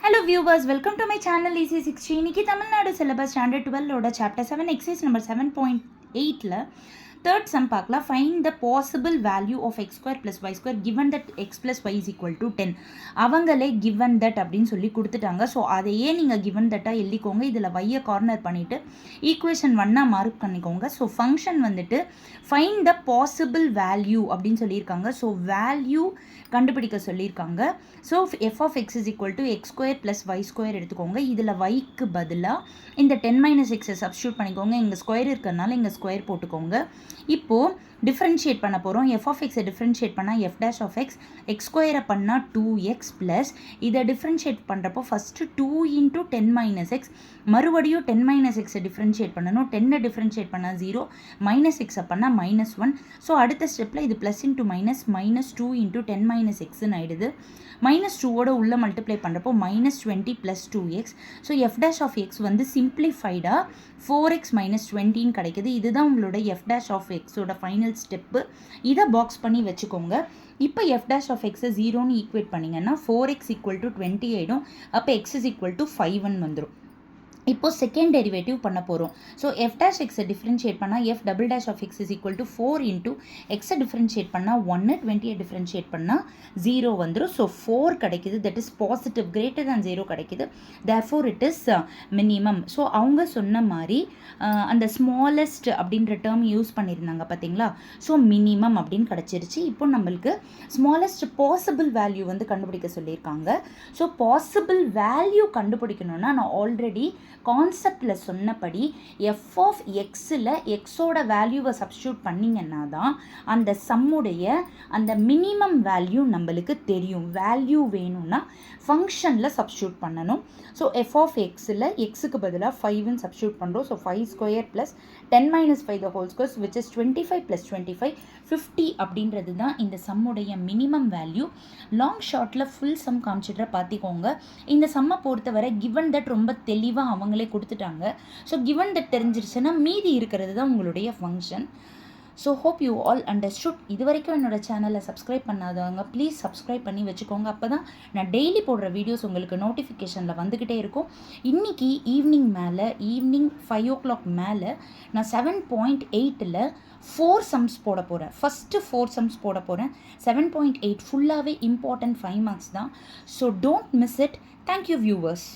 Hello viewers, welcome to my channel EC60. இன்னைக்கு Tamil Nadu syllabus standard 12 chapter 7 exercise number 7.8ல third sum பார்க்கலாம். Find the possible value of x square plus y square given that x plus y is equal to 10. அவங்களே given that அப்படின்னு சொல்லி கொடுத்துட்டாங்க. So அதையே நீங்கள் given that எழுதிக்கோங்க. இதில் y கார்னர் பண்ணிவிட்டு ஈக்குவேஷன் 1 மார்க் பண்ணிக்கோங்க. ஸோ ஃபங்க்ஷன் வந்துட்டு find the possible value அப்படின்னு சொல்லியிருக்காங்க. ஸோ வேல்யூ கண்டுபிடிக்க சொல்லியிருக்காங்க. So f of x is equal to x square plus y square எடுத்துக்கோங்க. இதில் yக்கு பதிலாக இந்த 10 minus x சப்ஸ்டியூட் பண்ணிக்கோங்க. இங்கே ஸ்கொயர் இருக்கிறதுனால இங்கே ஸ்கொயர் போட்டுக்கோங்க. இப்போது டிஃப்ரென்ஷியேட் பண்ண போகிறோம். எஃப் ஆஃப் எக்ஸை டிஃப்ரென்ஷியேட் பண்ணால் F dash of X X ஸ்கொயரை பண்ணால் 2x ப்ளஸ் இதை டிஃப்ரென்ஷியேட் பண்ணுறப்போ ஃபஸ்ட்டு 2 into 10 minus x மறுபடியும் 10 minus எக்ஸை டிஃப்ரென்ஷியேட் பண்ணணும். 10 டிஃப்ரென்ஷியேட் பண்ணால் 0 மைனஸ் எக்ஸை பண்ணால் -1. ஸோ அடுத்த ஸ்டெப்பில் இது plus into minus 2 into 10 minus எக்ஸ்ன்னு ஆகிடுது. -2ஓட உள்ள மல்டிப்ளை பண்ணுறப்போ -20 plus 2x. So f dash of x வந்து சிம்பிளிஃபைடாக 4x - 20 கிடைக்குது. இதுதான் உங்களோட எஃப் டேஷ் ஆஃப் எக்ஸோட ஃபைனல் ஸ்டெப்பு. இதை பாக்ஸ் பண்ணி வச்சுக்கோங்க. இப்போ எஃப் டேஷ் ஆஃப் எக்ஸை 0ன்னு ஈக்குவேட் பண்ணிங்கன்னா 4x = 20 ஆகிடும். அப்போ x = 5ன்னு வந்துடும். இப்போ செகண்ட் டெரிவேட்டிவ் பண்ண போகிறோம். ஸோ எஃப் டேஷ் எக்ஸை டிஃப்ரென்ஷியேட் பண்ணால் f double dash of x = 4 into எக்ஸை டிஃப்ரென்ஷியேட் பண்ணால் 1 20 டிஃப்ரென்ஷியேட் பண்ணால் 0 வந்துடும். ஸோ 4 கிடைக்குது. That is positive greater than 0 கிடைக்குது. Therefore it is minimum. So அவங்க சொன்ன மாதிரி அந்த ஸ்மாலஸ்ட் அப்படின்ற டேர்ம் யூஸ் பண்ணியிருந்தாங்க பார்த்தீங்களா. ஸோ மினிமம் அப்படின்னு கிடச்சிருச்சு. இப்போ நம்மளுக்கு ஸ்மாலஸ்ட் பாசிபிள் வேல்யூ வந்து கண்டுபிடிக்க சொல்லியிருக்காங்க. ஸோ பாசிபிள் வேல்யூ கண்டுபிடிக்கணும்னா நான் ஆல்ரெடி கான்செப்டில் சொன்னபடி எஃப் ஆஃப் எக்ஸில் எக்ஸோட வேல்யூவை சப்ஸ்டியூட் பண்ணிங்கன்னா தான் அந்த சம்முடைய அந்த மினிமம் வேல்யூ நம்மளுக்கு தெரியும். வேல்யூ வேணும்னா ஃபங்க்ஷனில் சப்ஸ்டியூட் பண்ணணும். ஸோ எஃப் ஆஃப் எக்ஸில் எக்ஸுக்கு பதிலாக 5ன்னு சப்ஸ்டியூட் பண்ணுறோம். So 5 square plus 10 - 5 the whole square which is 25 + 25 50 அப்படின்றது தான் இந்த சம்முடைய மினிமம் வேல்யூ. லாங் ஷார்ட்டில் ஃபுல் சம் காமிச்சிட்ற பார்த்திக்கோங்க. இந்த சம்மை பொறுத்தவரை கிவன் தட் ரொம்ப தெளிவாக அவங்களே கொடுத்துட்டாங்க. ஸோ கிவன் தட் தெரிஞ்சிருச்சுன்னா மீதி இருக்கிறது தான் உங்களுடைய function. So hope you all understood. இது வரைக்கும் என்னோடய சேனலை சப்ஸ்கிரைப் பண்ணாதவங்க ப்ளீஸ் சப்ஸ்கிரைப் பண்ணி வச்சுக்கோங்க. அப்போ தான் நான் டெய்லி போடுற வீடியோஸ் உங்களுக்கு நோட்டிஃபிகேஷனில் வந்துக்கிட்டே இருக்கும். இன்றைக்கி ஈவினிங் 5 o'clock மேலே நான் 7.8ல் 4 சம்ஸ் போட போகிறேன். ஃபஸ்ட்டு 4 சம்ஸ் போட போகிறேன். 7.8 ஃபுல்லாகவே இம்பார்ட்டன்ட் 5 marks தான். So don't miss it. Thank you viewers.